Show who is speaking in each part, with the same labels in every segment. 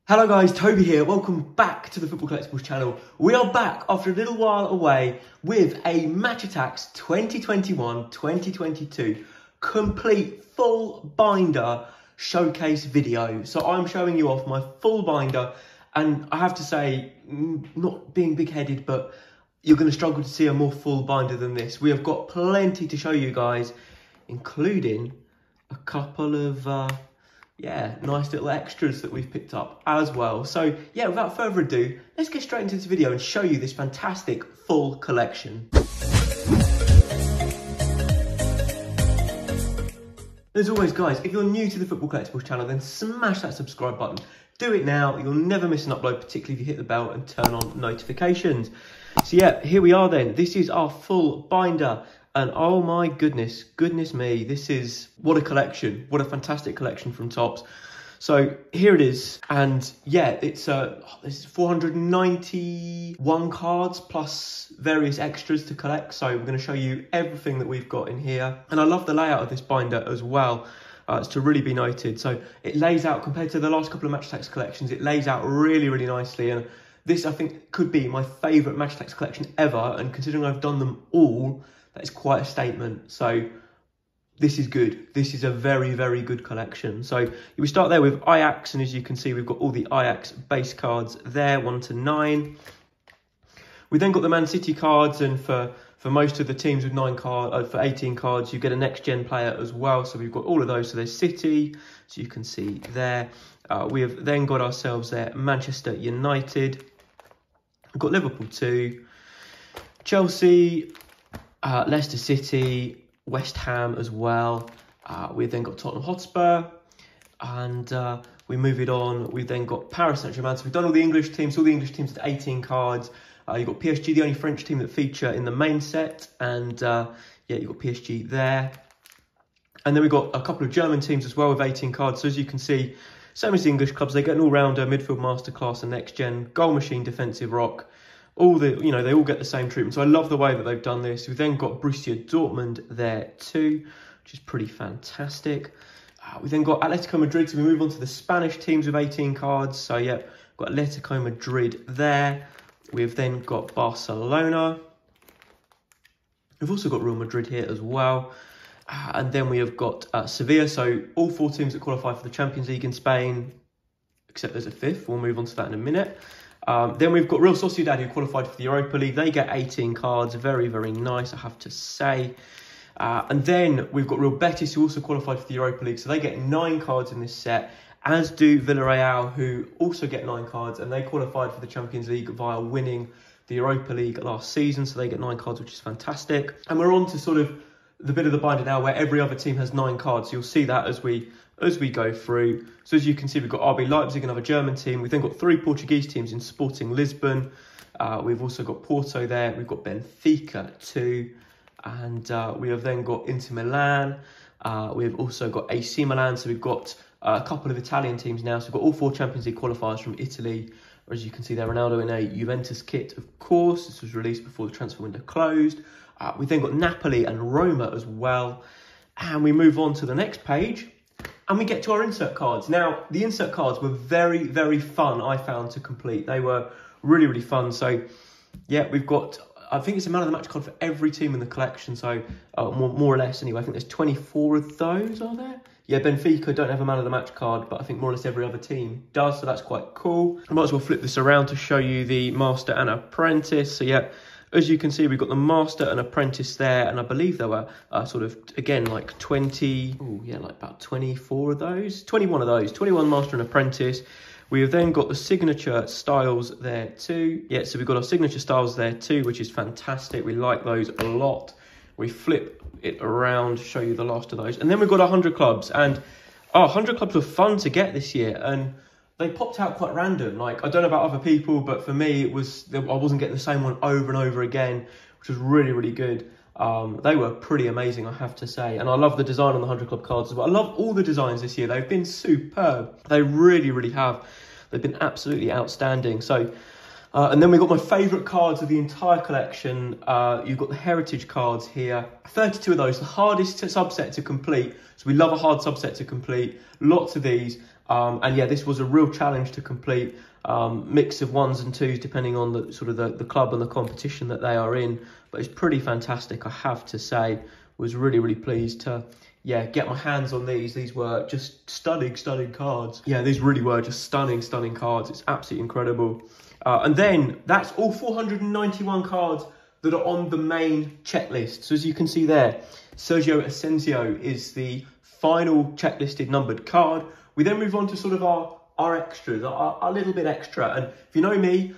Speaker 1: Hello guys, Toby here. Welcome back to the Football Collectibles channel. We are back after a little while away with a Match Attax 2021-2022 complete full binder showcase video. So I'm showing you off my full binder, and I have to say, not being big-headed, but you're going to struggle to see a more full binder than this. We have got plenty to show you guys, including a couple of nice little extras that we've picked up as well. So yeah, without further ado, let's get straight into this video and show you this fantastic full collection. As always guys, if you're new to the Football Collectibles channel, then smash that subscribe button. Do it now, you'll never miss an upload, particularly if you hit the bell and turn on notifications. So yeah, here we are then. This is our full binder. And oh my goodness me, this is, what a collection. What a fantastic collection from Topps. So here it is. And yeah, it's this is 491 cards plus various extras to collect. So we're going to show you everything that we've got in here. And I love the layout of this binder as well. It's to really be noted. So it lays out, compared to the last couple of Match Attax collections, it lays out really, really nicely. And this, I think, could be my favourite Match Attax collection ever. And considering I've done them all, that is quite a statement. So this is good. This is a very, very good collection. So we start there with Ajax, and as you can see, we've got all the Ajax base cards there, 1 to 9. We then got the Man City cards, and for most of the teams with for 18 cards, you get a next-gen player as well. So we've got all of those. So there's City, so you can see there. We have then got ourselves there Manchester United. We've got Liverpool 2, Chelsea, Leicester City, West Ham as well. We've then got Tottenham Hotspur, and we move it on. We've then got Paris Saint-Germain. So we've done all the English teams. All the English teams at 18 cards. You've got PSG, the only French team that feature in the main set, and yeah, you've got PSG there. And then we've got a couple of German teams as well with 18 cards. So as you can see, same as the English clubs, they get an all-rounder, midfield masterclass, and next-gen, goal machine, defensive rock. All the, they all get the same treatment. So I love the way that they've done this. We've then got Borussia Dortmund there too, which is pretty fantastic. We then got Atletico Madrid. So we move on to the Spanish teams with 18 cards. So yeah, got Atletico Madrid there. We've then got Barcelona. We've also got Real Madrid here as well. And then we have got Sevilla. So all 4 teams that qualify for the Champions League in Spain, except there's a 5th. We'll move on to that in a minute. Then we've got Real Sociedad, who qualified for the Europa League. They get 18 cards. Very, very nice, I have to say. And then we've got Real Betis, who also qualified for the Europa League. So they get 9 cards in this set, as do Villarreal, who also get 9 cards. And they qualified for the Champions League via winning the Europa League last season. So they get 9 cards, which is fantastic. And we're on to sort of the bit of the binder now where every other team has 9 cards. So you'll see that as we go through. So as you can see, we've got RB Leipzig, another German team. We've then got 3 Portuguese teams in Sporting Lisbon. We've also got Porto there. We've got Benfica too. And we have then got Inter Milan. We've also got AC Milan. So we've got a couple of Italian teams now. So we've got all 4 Champions League qualifiers from Italy. As you can see there, Ronaldo in a Juventus kit, of course. This was released before the transfer window closed. We've then got Napoli and Roma as well. And we move on to the next page, and we get to our insert cards. Now, the insert cards were very, very fun, I found, to complete. They were really, really fun. So, yeah, we've got, I think it's a man of the match card for every team in the collection. So, more or less, anyway. I think there's 24 of those, are there? Yeah, Benfica don't have a man of the match card, but I think more or less every other team does. So that's quite cool. I might as well flip this around to show you the Master and Apprentice. So, yeah, as you can see, we've got the Master and Apprentice there, and I believe there were sort of, again, like 20, like about 24 of those, 21 of those, 21 Master and Apprentice. We have then got the signature styles there too. Yeah, so we've got our signature styles there too, which is fantastic. We like those a lot. We flip it around to show you the last of those. And then we've got 100 clubs, and 100 clubs were fun to get this year, and they popped out quite random. Like, I don't know about other people, but for me, I wasn't getting the same one over and over again, which was really, really good. They were pretty amazing, I have to say. And I love the design on the 100 Club cards as well. I love all the designs this year. They've been superb. They really, really have. They've been absolutely outstanding. So, and then we've got my favourite cards of the entire collection. You've got the Heritage cards here. 32 of those, the hardest subset to complete. So we love a hard subset to complete. Lots of these. And yeah, this was a real challenge to complete. Mix of 1s and 2s depending on the sort of the club and the competition that they are in. But it's pretty fantastic, I have to say. Was really pleased to, yeah, get my hands on these. These were just stunning cards. Yeah, these really were just stunning cards. It's absolutely incredible. And then that's all 491 cards that are on the main checklist. So as you can see there, Sergio Asensio is the final checklisted numbered card. We then move on to sort of our extras, our little bit extra. And if you know me,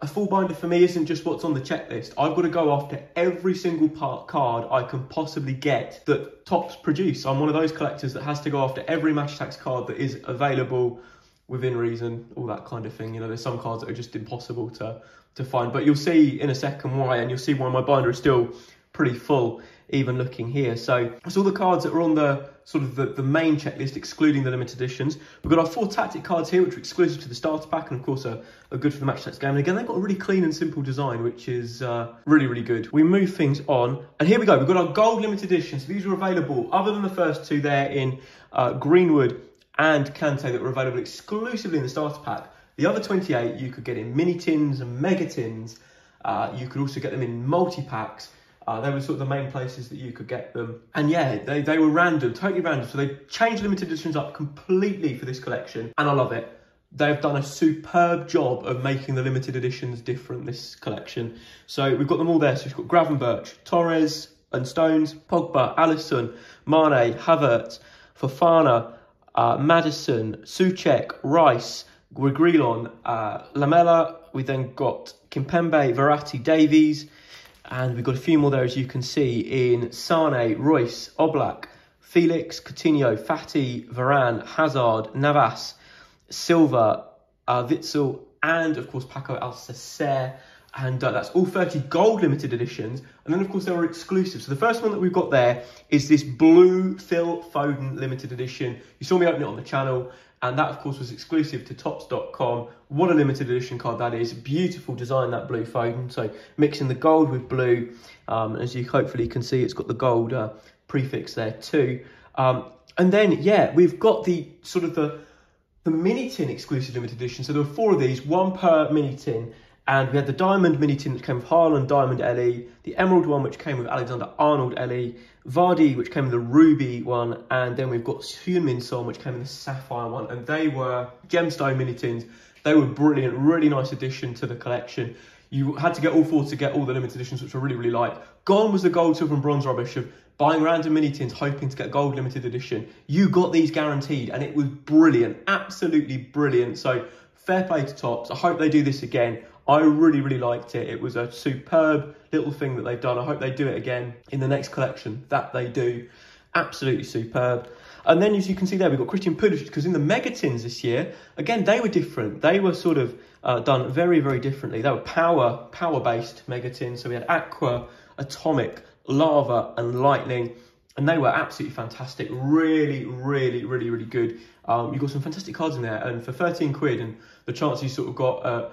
Speaker 1: a full binder for me isn't just what's on the checklist. I've got to go after every single card I can possibly get that Topps produce. I'm one of those collectors that has to go after every Match Attax card that is available within reason, all that kind of thing. You know, there's some cards that are just impossible to find, but you'll see in a second why, and you'll see why my binder is still pretty full, even looking here. So that's all the cards that are on the sort of the main checklist, excluding the limited editions. We've got our 4 tactic cards here, which are exclusive to the starter pack, and of course are good for the Match Attax game. And again, they've got a really clean and simple design, which is really good. We move things on, and here we go. We've got our gold limited editions. So these are available, other than the first 2 there in Greenwood and Kante, that were available exclusively in the starter pack. The other 28 you could get in mini tins and mega tins. You could also get them in multi-packs. They were sort of the main places that you could get them. And yeah, they were random, totally random. So they changed limited editions up completely for this collection. And I love it. They've done a superb job of making the limited editions different, this collection. So we've got them all there. So we've got Gravenberch, Torres and Stones, Pogba, Alisson, Mane, Havertz, Fofana, Maddison, Souček, Rice, Reguilon, Lamela. We then got Kimpembe, Verratti, Davies. And we've got a few more there, as you can see, in Sane, Royce, Oblak, Felix, Coutinho, Fati, Varane, Hazard, Navas, Silva, Witsel, and of course Paco Alcacer. And that's all 30 gold limited editions. And then of course there are exclusives. So the first one that we've got there is this blue Phil Foden limited edition. You saw me open it on the channel. And that, of course, was exclusive to Topps.com. What a limited edition card that is. Beautiful design, that blue Foden. So mixing the gold with blue. As you hopefully can see, it's got the gold prefix there too. And then, yeah, we've got the sort of the mini tin exclusive limited edition. So there were 4 of these, 1 per mini tin. And we had the diamond mini tin, which came with Haaland Diamond LE, the emerald one, which came with Alexander-Arnold LE, Vardy, which came with the ruby one, and then we've got Heung-min Son, which came in the sapphire one. And they were gemstone mini tins. They were brilliant, really nice addition to the collection. You had to get all 4 to get all the limited editions, which I really liked. Gone was the gold, silver and bronze rubbish of buying random mini tins, hoping to get gold limited edition. You got these guaranteed, and it was brilliant, absolutely brilliant. So fair play to Topps. I hope they do this again. I really liked it. It was a superb little thing that they've done. I hope they do it again in the next collection that they do. Absolutely superb. And then, as you can see there, we've got Christian Pulisic, because in the mega tins this year, again, they were different. They were sort of done very differently. They were power-based mega tins. So we had Aqua, Atomic, Lava and Lightning. And they were absolutely fantastic. Really good. You've got some fantastic cards in there. And for 13 quid, and the chance you sort of got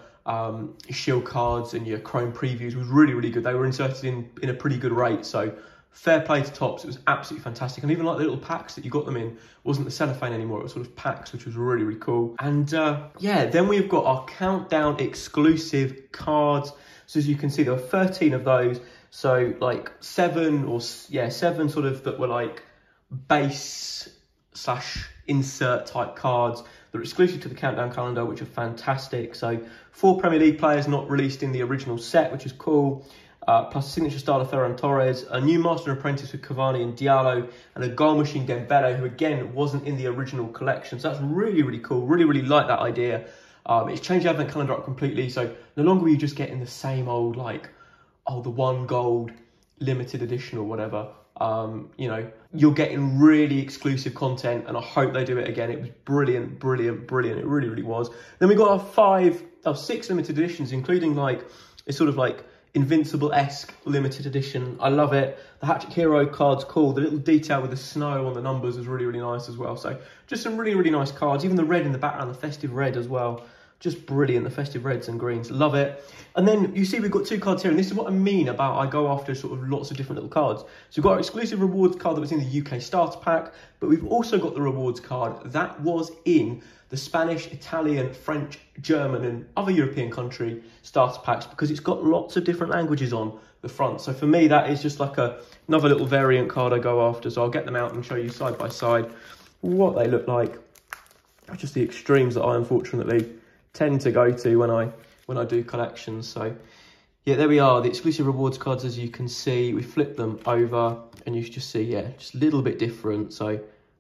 Speaker 1: shield cards and your chrome previews was really good. They were inserted in a pretty good rate, so fair play to Topps. It was absolutely fantastic. And even like the little packs that you got them in wasn't the cellophane anymore, it was sort of packs, which was really cool. And yeah, then we've got our countdown exclusive cards. So as you can see, there were 13 of those, so like 7 sort of that were like base / insert type cards that are exclusive to the countdown calendar, which are fantastic. So 4 Premier League players not released in the original set, which is cool. Plus a signature style of Ferran Torres, a new Master and Apprentice with Cavani and Diallo, and a goal machine Dembele, who again wasn't in the original collection. So that's really cool. Really like that idea. It's changed the advent calendar up completely. So no longer will you just getting the same old like, oh, the 1 gold limited edition or whatever. You know, you're getting really exclusive content, and I hope they do it again. It was brilliant. It really was. Then we got our 6 limited editions, including like a sort of like Invincible-esque limited edition. I love it. The Hat-Trick Hero card's cool. The little detail with the snow on the numbers is really nice as well. So just some really nice cards. Even the red in the background, the festive red as well, just brilliant. The festive reds and greens, love it. And then you see we've got two cards here, and this is what I mean about I go after sort of lots of different little cards. So we've got our exclusive rewards card that was in the UK starter pack, but we've also got the rewards card that was in the Spanish, Italian, French, German and other European country starter packs, because it's got lots of different languages on the front. So for me, that is just like another little variant card I go after. So I'll get them out and show you side by side what they look like. Just the extremes that I unfortunately tend to go to when I do collections. So yeah, there we are, the exclusive rewards cards. As you can see, we flip them over and you just see, yeah, just a little bit different. So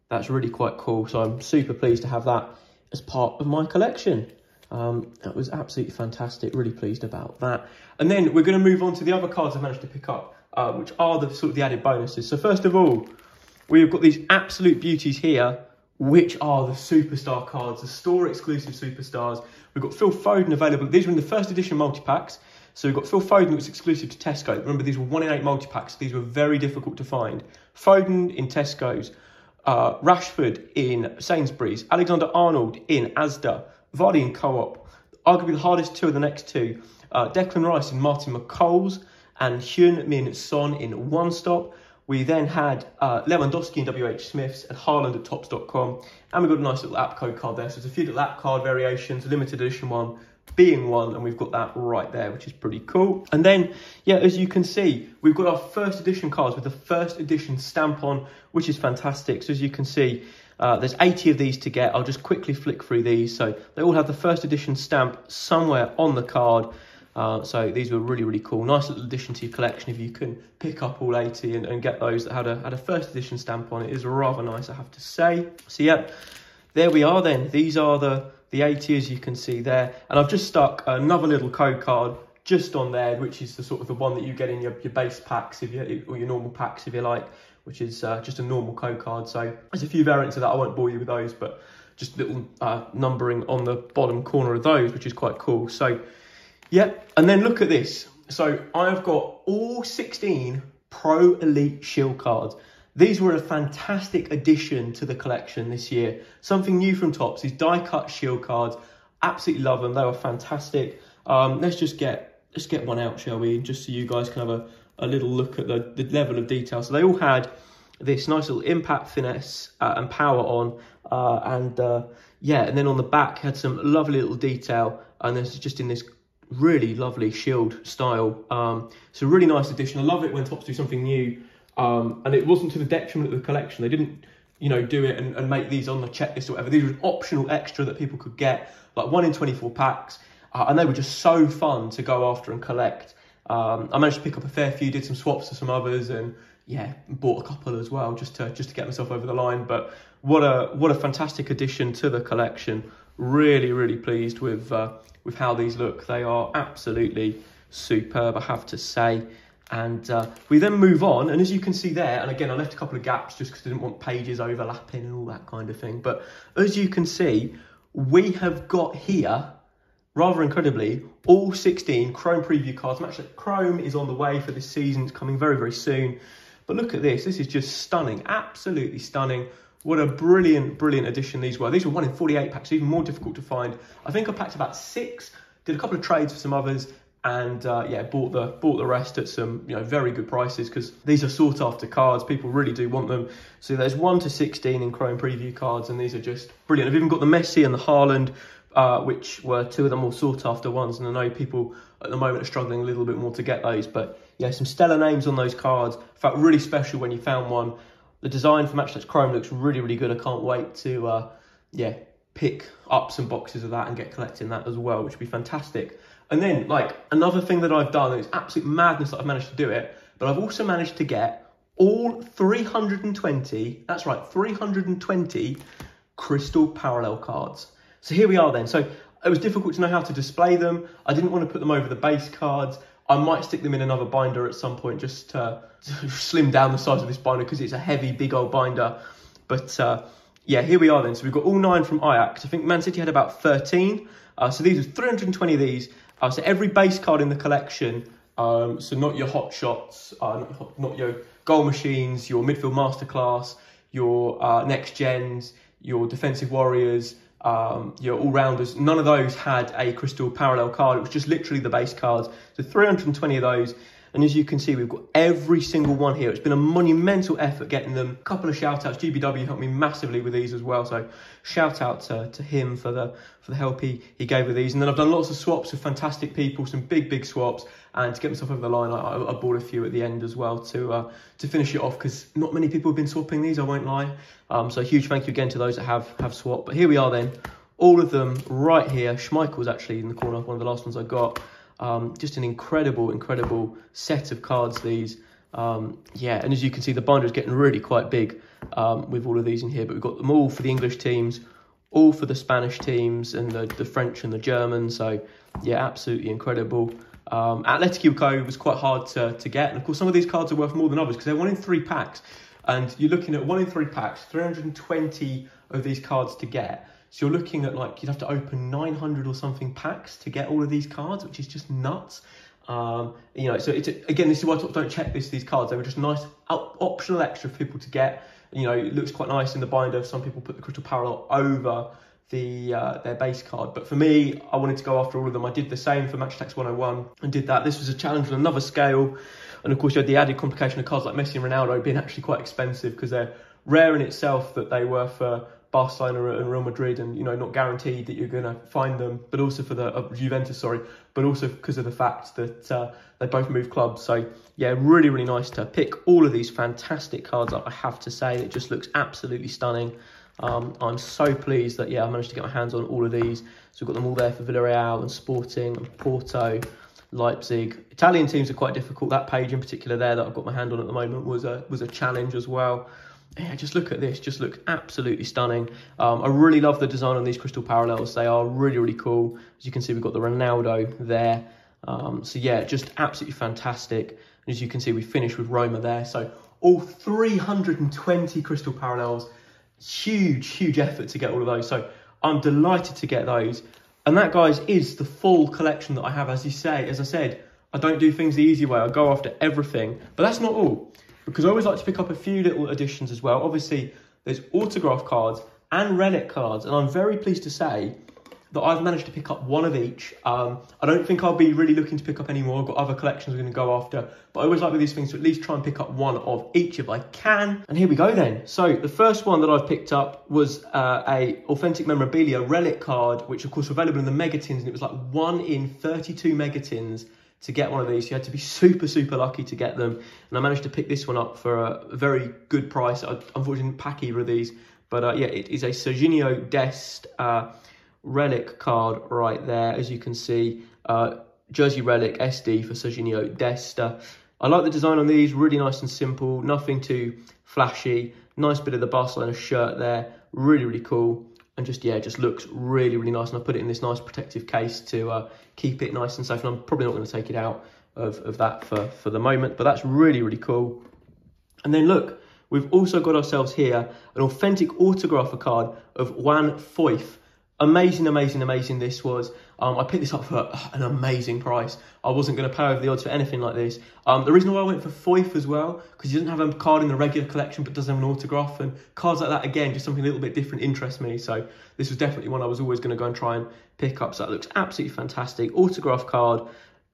Speaker 1: that's really quite cool. So I'm super pleased to have that as part of my collection. That was absolutely fantastic, really pleased about that. And then we're going to move on to the other cards I managed to pick up, which are the sort of the added bonuses. So first of all, we've got these absolute beauties here, which are the superstar cards, the store exclusive superstars. We've got Phil Foden available. These were in the first edition multi-packs. So we've got Phil Foden, that was exclusive to Tesco. Remember, these were 1 in 8 multi-packs. These were very difficult to find. Foden in Tesco's, Rashford in Sainsbury's, Alexander-Arnold in Asda, Vardy in Co-op. Arguably the hardest two of the next two. Declan Rice in Martin McColl's and Heung-min Son in One Stop. We then had Lewandowski in WH Smith's and Haaland at Topps.com. And we've got a nice little app code card there. So there's a few little app card variations, a limited edition one being one, and we've got that right there, which is pretty cool. And then, yeah, as you can see, we've got our first edition cards with the first edition stamp on, which is fantastic. So as you can see, there's 80 of these to get. I'll just quickly flick through these. So they all have the first edition stamp somewhere on the card. So these were really, really cool. Nice little addition to your collection if you can pick up all 80 and get those that had a first edition stamp on it. Is rather nice, I have to say. So yeah, there we are then. These are the 80, as you can see there. And I've just stuck another little code card just on there, which is the sort of the one that you get in your base packs, or your normal packs, if you like, which is just a normal code card. So there's a few variants of that. I won't bore you with those, but just little numbering on the bottom corner of those, which is quite cool. So yeah, and then look at this. So I've got all 16 Pro Elite Shield cards. These were a fantastic addition to the collection this year. Something new from Topps, these die-cut Shield cards. Absolutely love them, they were fantastic. Let's get one out, shall we? Just so you guys can have a little look at the level of detail. So they all had this nice little impact, finesse and power on. Yeah, and then on the back had some lovely little detail. And this is just in this really lovely Shield style. So really nice addition. I love it when Topps do something new. And it wasn't to the detriment of the collection. They didn't, do it and make these on the checklist or whatever. These were an optional extra that people could get, like 1 in 24 packs. And they were just so fun to go after and collect. I managed to pick up a fair few, did some swaps to some others, and yeah, bought a couple as well just to get myself over the line. But what a fantastic addition to the collection. Really, really pleased with how these look. They are absolutely superb, I have to say. And we then move on, and as you can see there, and again, I left a couple of gaps just because I didn't want pages overlapping and all that kind of thing. But as you can see, we have got here, rather incredibly, all 16 Chrome preview cards. Match Attax Chrome is on the way for this season. It's coming very, very soon. But look at this. This is just stunning. Absolutely stunning. What a brilliant, brilliant addition these were. These were 1 in 48 packs, even more difficult to find. I think I packed about 6, did a couple of trades for some others, and yeah, bought the rest at some very good prices, because these are sought after cards. People really do want them. So there's 1 to 16 in Chrome preview cards, and these are just brilliant. I've even got the Messi and the Haaland, which were 2 of the more sought after ones, and I know people at the moment are struggling a little bit more to get those. But yeah, some stellar names on those cards. Felt really special when you found one. The design for Match Attax Chrome looks really, really good. I can't wait to yeah, pick up some boxes of that and get collecting that as well, which would be fantastic. And then, like, another thing that I've done, and it's absolute madness that I've managed to do it, but I've also managed to get all 320, that's right, 320 crystal parallel cards. So here we are then. So it was difficult to know how to display them. I didn't want to put them over the base cards. I might stick them in another binder at some point just to slim down the size of this binder, because it's a heavy, big old binder. But yeah, here we are then. So we've got all 9 from Ajax. I think Man City had about 13. So these are 320 of these. So every base card in the collection, so not your hot shots, not your goal machines, your midfield masterclass, your next gens, your defensive warriors, your all-rounders, none of those had a crystal parallel card. It was just literally the base cards. So 320 of those. And as you can see, we've got every single one here. It's been a monumental effort getting them. A couple of shout outs. GBW helped me massively with these as well. So shout out to him for the help he gave with these. And then I've done lots of swaps with fantastic people, some big swaps. And to get myself over the line, I bought a few at the end as well to finish it off, because not many people have been swapping these, I won't lie. So a huge thank you again to those that have swapped. But here we are then, all of them right here. Schmeichel's actually in the corner, one of the last ones I got. Just an incredible set of cards, these. Yeah, and as you can see, the binder is getting really quite big with all of these in here, but we've got them all for the English teams, all for the Spanish teams, and the French and the German. So yeah, absolutely incredible. Atletico was quite hard to get, and of course some of these cards are worth more than others because they're 1 in 3 packs, and you're looking at 1 in 3 packs, 320 of these cards to get. So you're looking at, like, you'd have to open 900 or something packs to get all of these cards, which is just nuts. You know, so it's, again, this is why I don't checklist these cards. They were just nice optional extra for people to get. You know, it looks quite nice in the binder. Some people put the crystal parallel over their base card, but for me, I wanted to go after all of them. I did the same for Match Attax 101 and did that. This was a challenge on another scale, and of course you had the added complication of cards like Messi and Ronaldo being actually quite expensive, because they're rare in itself that they were for Barcelona and Real Madrid, and, you know, not guaranteed that you're going to find them, but also for the Juventus, sorry, but also because of the fact that they both moved clubs. So yeah, really nice to pick all of these fantastic cards up, I have to say. It just looks absolutely stunning. I'm so pleased that, yeah, I managed to get my hands on all of these. So we've got them all there for Villarreal and Sporting and Porto, Leipzig. Italian teams are quite difficult. That page in particular there that I've got my hand on at the moment was a challenge as well. Yeah, just look at this, just look absolutely stunning. I really love the design on these crystal parallels. They are really cool. As you can see, we've got the Ronaldo there. So yeah, just absolutely fantastic. And as you can see, we finished with Roma there. So all 320 crystal parallels. Huge effort to get all of those. So I'm delighted to get those. And that, guys, is the full collection that I have. As I said, I don't do things the easy way. I go after everything. But that's not all, because I always like to pick up a few little additions as well. Obviously, there's autograph cards and relic cards, and I'm very pleased to say that I've managed to pick up one of each. I don't think I'll be really looking to pick up any more. I've got other collections I'm going to go after, but I always like with these things to at least try and pick up one of each if I can. And here we go then. So the first one that I've picked up was a authentic memorabilia relic card, which of course were available in the mega tins, and it was like 1 in 32 mega tins to get one of these. You had to be super lucky to get them, and I managed to pick this one up for a very good price. I unfortunately didn't pack either of these, but yeah, it is a Serginho Dest relic card right there, as you can see. Jersey relic SD for Serginho Dest. I like the design on these, really nice and simple, nothing too flashy. Nice bit of the Barcelona shirt there, really cool. And just, yeah, just looks really nice. And I put it in this nice protective case to keep it nice and safe. And I'm probably not going to take it out of that for the moment, but that's really cool. And then look, we've also got ourselves here an authentic autographer card of Juan Foyth. Amazing this was. I picked this up for an amazing price. I wasn't going to pay over the odds for anything like this. The reason why I went for Foyth as well, because he doesn't have a card in the regular collection but does have an autograph, and cards like that, again, just something a little bit different interests me. So this was definitely one I was always going to go and try and pick up. So that looks absolutely fantastic. Autograph card,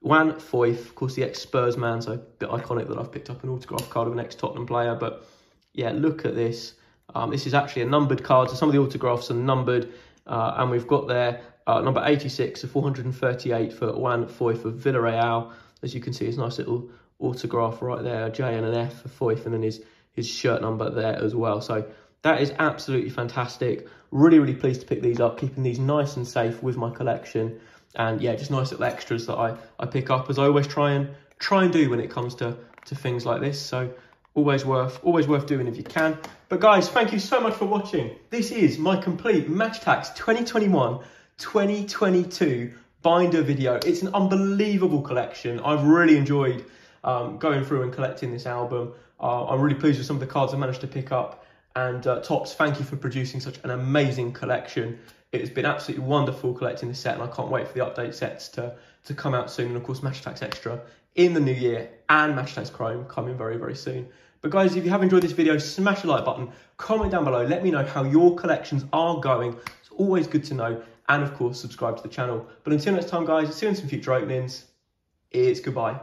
Speaker 1: Juan Foyth, of course the ex-Spurs man, so a bit iconic that I've picked up an autograph card of an ex-Tottenham player. But yeah, look at this. This is actually a numbered card, so some of the autographs are numbered. And we've got there number 86 of 438 for Juan Foyth of Villarreal. As you can see, his nice little autograph right there, J and an F for Foyth, and then his shirt number there as well. So that is absolutely fantastic. Really pleased to pick these up, keeping these nice and safe with my collection. And yeah, just nice little extras that I pick up, as I always try and do when it comes to things like this. So always worth doing if you can. But guys, thank you so much for watching. This is my complete Match Attax 2021-2022 binder video. It's an unbelievable collection. I've really enjoyed going through and collecting this album. I'm really pleased with some of the cards I managed to pick up. And Topps, thank you for producing such an amazing collection. It has been absolutely wonderful collecting this set, and I can't wait for the update sets to come out soon. And of course, Match Attax Extra in the new year, and Match Attax Chrome coming very soon. But guys, if you have enjoyed this video, smash the like button, comment down below, let me know how your collections are going. It's Always good to know. And of course, subscribe to the channel. But until next time, guys, see you in some future openings. It's goodbye.